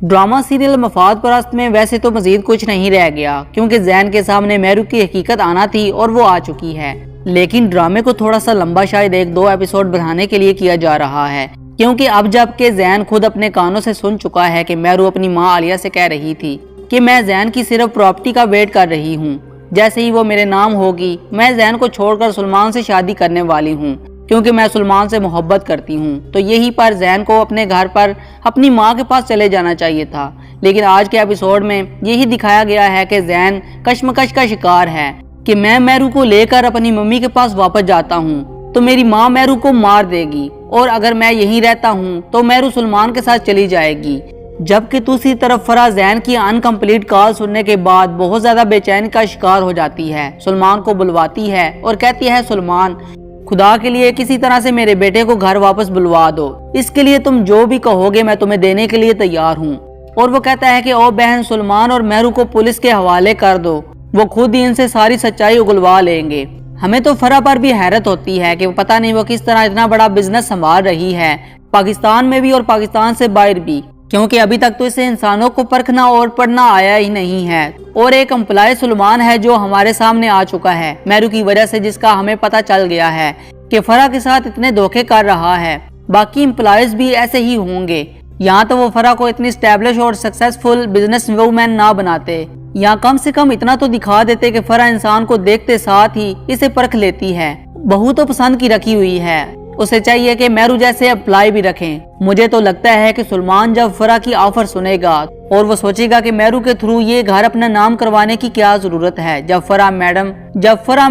Drama serial मफाद परस्त में वैसे तो मजीद कुछ नहीं रह गया, क्योंकि जैन के सामने मेहरू की हकीकत आना थी और वो आ चुकी है। लेकिन ड्रामे को थोड़ा सा लंबा शायद 1-2 एपिसोड बढ़ाने के लिए किया जा रहा है, क्योंकि अब जबकि जैन खुद अपने कानों से सुन चुका है कि मेहरू अपनी माँ आलिया से कह रही थी कि मैं जैन की सिर्फ प्रॉपर्टी का वेट कर रही हूँ, जैसे ही वो मेरे नाम होगी मैं जैन को छोड़कर सलमान से शादी करने वाली हूँ, क्योंकि मैं सलमान से मोहब्बत करती हूँ। तो यही पर जैन को अपने घर पर अपनी माँ के पास चले जाना चाहिए था। लेकिन आज के एपिसोड में यही दिखाया गया है कि जैन कश्मकश का शिकार है कि मैं मेहरू को लेकर अपनी मम्मी के पास वापस जाता हूँ तो मेरी माँ मेहरू को मार देगी, और अगर मैं यहीं रहता हूँ तो मेहरू सलमान के साथ चली जाएगी। जबकि दूसरी तरफ फराह जैन की अनकम्प्लीट कॉल सुनने के बाद बहुत ज्यादा बेचैन का शिकार हो जाती है। सलमान को बुलवाती है और कहती है, सलमान खुदा के लिए किसी तरह से मेरे बेटे को घर वापस बुलवा दो, इसके लिए तुम जो भी कहोगे मैं तुम्हें देने के लिए तैयार हूँ। और वो कहता है कि ओ बहन, सलमान और मेहरू को पुलिस के हवाले कर दो, वो खुद ही इनसे सारी सच्चाई उगलवा लेंगे। हमें तो फराह पर भी हैरत होती है कि पता नहीं वो किस तरह इतना बड़ा बिजनेस संभाल रही है, पाकिस्तान में भी और पाकिस्तान से बाहर भी, क्योंकि अभी तक तो इसे इंसानों को परखना और पढ़ना आया ही नहीं है। और एक एम्प्लॉय सलमान है जो हमारे सामने आ चुका है मेहरू की वजह से, जिसका हमें पता चल गया है कि फराह के साथ इतने धोखे कर रहा है। बाकी एम्प्लॉयज भी ऐसे ही होंगे। यहाँ तो वो फराह को इतनी स्टैब्लिश और सक्सेसफुल बिजनेस वूमेन ना बनाते, या कम से कम इतना तो दिखा देते कि फराह इंसान को देखते साथ ही इसे परख लेती है। बहू तो पसंद की रखी हुई है, उसे चाहिए कि मेहरू जैसे अप्लाई भी रखें। मुझे तो लगता है कि सलमान जब फराह की ऑफर सुनेगा और वो सोचेगा कि मेहरू के थ्रू ये घर अपना नाम करवाने की क्या जरूरत है। जब फराह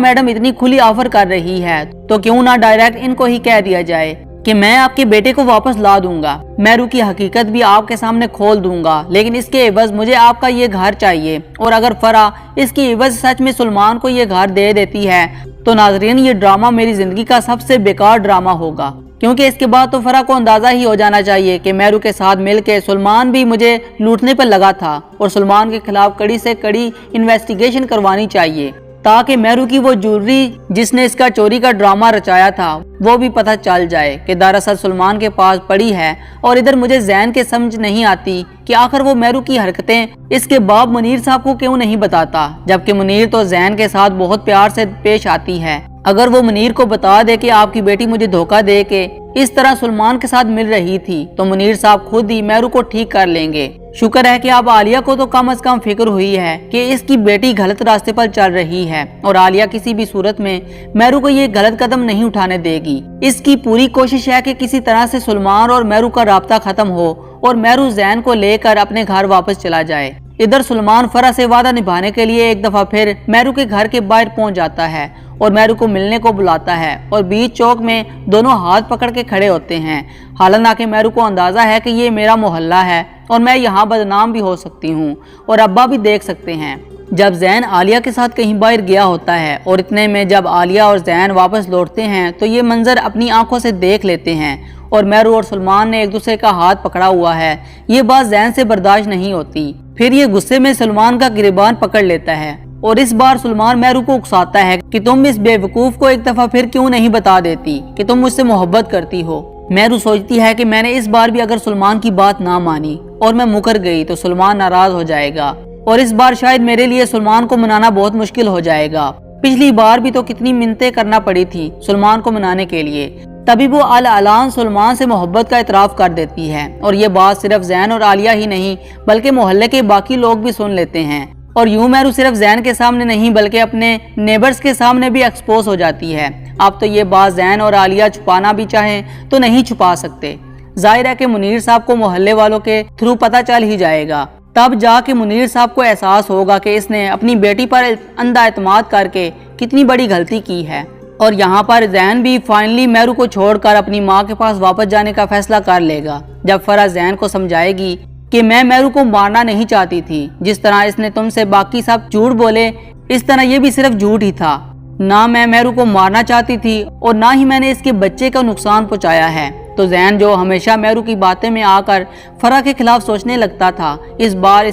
मैडम इतनी खुली ऑफर कर रही है तो क्यों ना डायरेक्ट इनको ही कह दिया जाए कि मैं आपके बेटे को वापस ला दूंगा, मेहरू की हकीकत भी आपके सामने खोल दूंगा, लेकिन इसके एवज मुझे आपका ये घर चाहिए। और अगर फराह इसकी एवज सच में सलमान को ये घर दे देती है तो नाजरीन, ये ड्रामा मेरी जिंदगी का सबसे बेकार ड्रामा होगा, क्योंकि इसके बाद तो फराह को अंदाजा ही हो जाना चाहिए कि मेहरू के साथ मिलकर सलमान भी मुझे लूटने पर लगा था और सलमान के खिलाफ कड़ी से कड़ी इन्वेस्टिगेशन करवानी चाहिए, ताकि मेहरू की वो ज्वेलरी जिसने इसका चोरी का ड्रामा रचाया था वो भी पता चल जाए कि दरअसल सलमान के पास पड़ी है। और इधर मुझे जैन के समझ नहीं आती कि आखिर वो मेहरू की हरकतें इसके बाप मुनीर साहब को क्यों नहीं बताता, जबकि मुनीर तो जैन के साथ बहुत प्यार से पेश आती है। अगर वो मुनीर को बता दे कि आपकी बेटी मुझे धोखा दे के इस तरह सलमान के साथ मिल रही थी तो मुनीर साहब खुद ही मेहरू को ठीक कर लेंगे। शुक्र है कि अब आलिया को तो कम से कम फिक्र हुई है कि इसकी बेटी गलत रास्ते पर चल रही है, और आलिया किसी भी सूरत में मेहरू को ये गलत कदम नहीं उठाने देगी। इसकी पूरी कोशिश है कि किसी तरह से सलमान और मेहरू का राब्ता खत्म हो और मेहरू जैन को लेकर अपने घर वापस चला जाए। इधर सलमान फराह से वादा निभाने के लिए एक दफा फिर मेहरू के घर के बाहर पहुंच जाता है और मेहरू को मिलने को बुलाता है, और बीच चौक में दोनों हाथ पकड़ के खड़े होते हैं। हालांकि मेहरू को अंदाजा है कि ये मेरा मोहल्ला है और मैं यहाँ बदनाम भी हो सकती हूँ और अब्बा भी देख सकते हैं। जब जैन आलिया के साथ कहीं बाहर गया होता है और इतने में जब आलिया और जैन वापस लौटते हैं तो ये मंजर अपनी आंखों से देख लेते हैं और मेहरू और सलमान ने एक दूसरे का हाथ पकड़ा हुआ है। ये बात जैन से बर्दाश्त नहीं होती। फिर ये गुस्से में सलमान का गिरबान पकड़ लेता है और इस बार सलमान मेहरू को उकसाता है कि तुम इस बेवकूफ को एक दफा फिर क्यों नहीं बता देती कि तुम मुझसे मोहब्बत करती हो। मेहरू सोचती है कि मैंने इस बार भी अगर सलमान की बात ना मानी और मैं मुकर गई तो सलमान नाराज हो जाएगा और इस बार शायद मेरे लिए सलमान को मनाना बहुत मुश्किल हो जाएगा। पिछली बार भी तो कितनी मिन्नतें करना पड़ी थी सलमान को मनाने के लिए, तभी वो अल-आलान सलमान से मोहब्बत का इतराफ कर देती है। और ये बात सिर्फ जैन और आलिया ही नहीं बल्कि मोहल्ले के बाकी लोग भी सुन लेते हैं, और यूं मेहरू सिर्फ जैन के सामने नहीं बल्कि अपने नेबर्स के सामने भी एक्सपोज हो जाती है। अब तो ये बात जैन और आलिया छुपाना भी चाहें तो नहीं छुपा सकते। जाहिर है कि मुनीर साहब को मोहल्ले वालों के थ्रू पता चल ही जाएगा, तब जाके मुनीर साहब को एहसास होगा कि इसने अपनी बेटी पर अंधा एतमाद करके कितनी बड़ी गलती की है। और यहाँ पर जैन भी फाइनली मेहरू को छोड़कर अपनी माँ के पास वापस जाने का फैसला कर लेगा। जब फराह जैन को समझाएगी कि मैं मेहरू को मारना नहीं चाहती थी, जिस तरह इसने तुमसे बाकी सब झूठ बोले इस तरह ये भी सिर्फ झूठ ही था, ना मैं मेहरू को मारना चाहती थी और ना ही मैंने इसके बच्चे को नुकसान पहुंचाया है। तो जैन जो हमेशा मेहरू की बातें में आकर फराह के खिलाफ सोचने लगता था, इस बार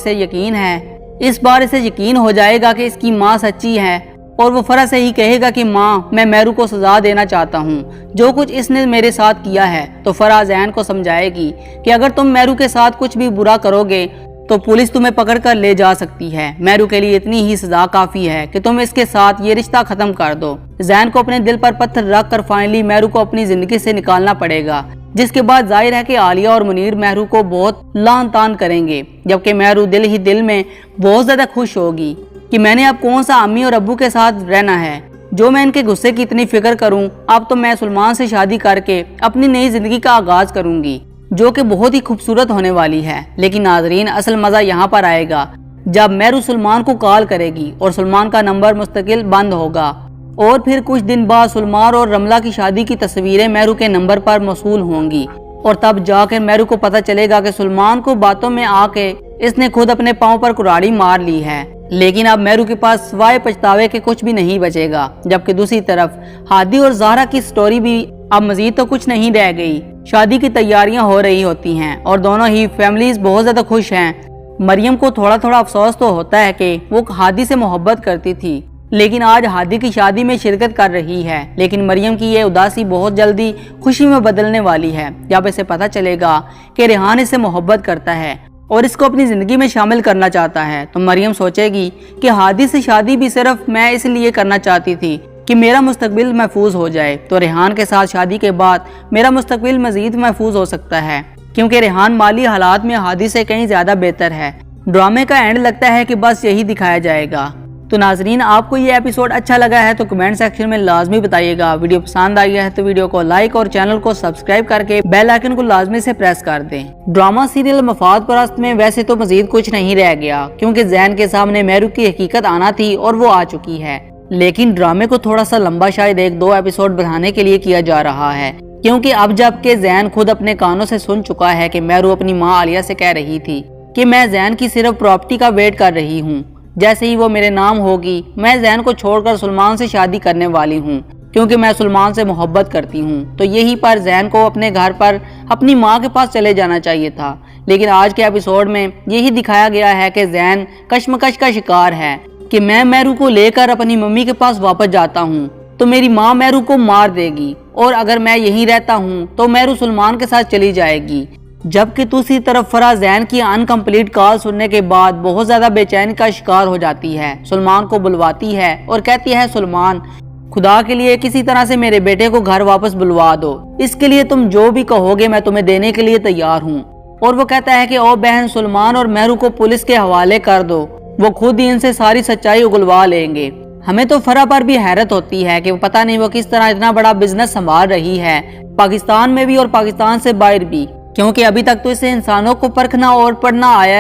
इसे यकीन हो जाएगा कि इसकी माँ सच्ची है और वो फरा से ही कहेगा कि माँ मैं मेहरू को सजा देना चाहता हूँ, जो कुछ इसने मेरे साथ किया है। तो फरा जैन को समझाएगी कि अगर तुम मेहरू के साथ कुछ भी बुरा करोगे तो पुलिस तुम्हें पकड़ कर ले जा सकती है। मेहरू के लिए इतनी ही सजा काफी है कि तुम इसके साथ ये रिश्ता खत्म कर दो। जैन को अपने दिल पर पत्थर रख कर फाइनली मेहरू को अपनी जिंदगी से निकालना पड़ेगा, जिसके बाद जाहिर है कि आलिया और मुनीर मेहरू को बहुत लान तान करेंगे, जबकि मेहरू दिल ही दिल में बहुत ज्यादा खुश होगी कि मैंने अब कौन सा अम्मी और अब्बू के साथ रहना है, जो मैं इनके गुस्से की इतनी फिक्र करूं। अब तो मैं सलमान से शादी करके अपनी नई जिंदगी का आगाज करूंगी, जो कि बहुत ही खूबसूरत होने वाली है। लेकिन नाजरीन, असल मजा यहाँ पर आएगा जब मेहरू सलमान को कॉल करेगी और सलमान का नंबर मुस्तकिल बंद होगा, और फिर कुछ दिन बाद सलमान और रमला की शादी की तस्वीरें मेहरू के नंबर पर मौसूल होंगी, और तब जाकर मेहरू को पता चलेगा कि सलमान को बातों में आके इसने खुद अपने पाँव पर कुराड़ी मार ली है। लेकिन अब मेहरू के पास सिवाय पछतावे के कुछ भी नहीं बचेगा। जबकि दूसरी तरफ हादी और ज़हरा की स्टोरी भी अब मजीद तो कुछ नहीं रह गई। शादी की तैयारियां हो रही होती हैं और दोनों ही फैमिलीज बहुत ज्यादा खुश हैं। मरियम को थोड़ा थोड़ा अफसोस तो होता है कि वो हादी से मोहब्बत करती थी, लेकिन आज हादी की शादी में शिरकत कर रही है। लेकिन मरियम की ये उदासी बहुत जल्दी खुशी में बदलने वाली है जब इसे पता चलेगा कि रेहान इससे मोहब्बत करता है और इसको अपनी जिंदगी में शामिल करना चाहता है। तो मरियम सोचेगी कि हादी से शादी भी सिर्फ मैं इसलिए करना चाहती थी कि मेरा मुस्तकबिल महफूज हो जाए। तो रेहान के साथ शादी के बाद मेरा मुस्तकबिल मजीद महफूज हो सकता है, क्योंकि रेहान माली हालात में हादी से कहीं ज्यादा बेहतर है। ड्रामे का एंड लगता है कि बस यही दिखाया जाएगा। तो नाजरीन, आपको ये एपिसोड अच्छा लगा है तो कमेंट सेक्शन में लाजमी बताइएगा। वीडियो पसंद आई है तो वीडियो को लाइक और चैनल को सब्सक्राइब करके बेल आइकन को लाजमी से प्रेस कर दें। ड्रामा सीरियल मफाद परस्त में वैसे तो मजीद कुछ नहीं रह गया, क्योंकि जैन के सामने मेहरू की हकीकत आना थी और वो आ चुकी है। लेकिन ड्रामे को थोड़ा सा लंबा शायद 1-2 एपिसोड बढ़ाने के लिए किया जा रहा है, क्योंकि अब जबकि जैन खुद अपने कानों से सुन चुका है कि मेहरू अपनी माँ आलिया से कह रही थी कि मैं जैन की सिर्फ प्रॉपर्टी का वेट कर रही हूँ, जैसे ही वो मेरे नाम होगी मैं जैन को छोड़कर सलमान से शादी करने वाली हूँ, क्योंकि मैं सलमान से मोहब्बत करती हूँ। तो यही पर जैन को अपने घर पर अपनी माँ के पास चले जाना चाहिए था। लेकिन आज के एपिसोड में यही दिखाया गया है कि जैन कश्मकश का शिकार है कि मैं मेहरू को लेकर अपनी मम्मी के पास वापस जाता हूँ तो मेरी माँ मेहरू को मार देगी, और अगर मैं यहीं रहता हूँ तो मेहरू सलमान के साथ चली जाएगी। जबकि दूसरी तरफ फरा जैन की अनकम्प्लीट कॉल सुनने के बाद बहुत ज्यादा बेचैनी का शिकार हो जाती है। सलमान को बुलवाती है और कहती है, सलमान खुदा के लिए किसी तरह से मेरे बेटे को घर वापस बुलवा दो, इसके लिए तुम जो भी कहोगे मैं तुम्हें देने के लिए तैयार हूँ। और वो कहता है कि ओ बहन, सलमान और मेहरू को पुलिस के हवाले कर दो, वो खुद ही इनसे सारी सच्चाई उगलवा लेंगे। हमें तो फरा पर भी हैरत होती है कि वो पता नहीं वो किस तरह इतना बड़ा बिजनेस संभाल रही है, पाकिस्तान में भी और पाकिस्तान से बाहर भी, क्योंकि अभी तक तो इसे इंसानों को परखना और पढ़ना आया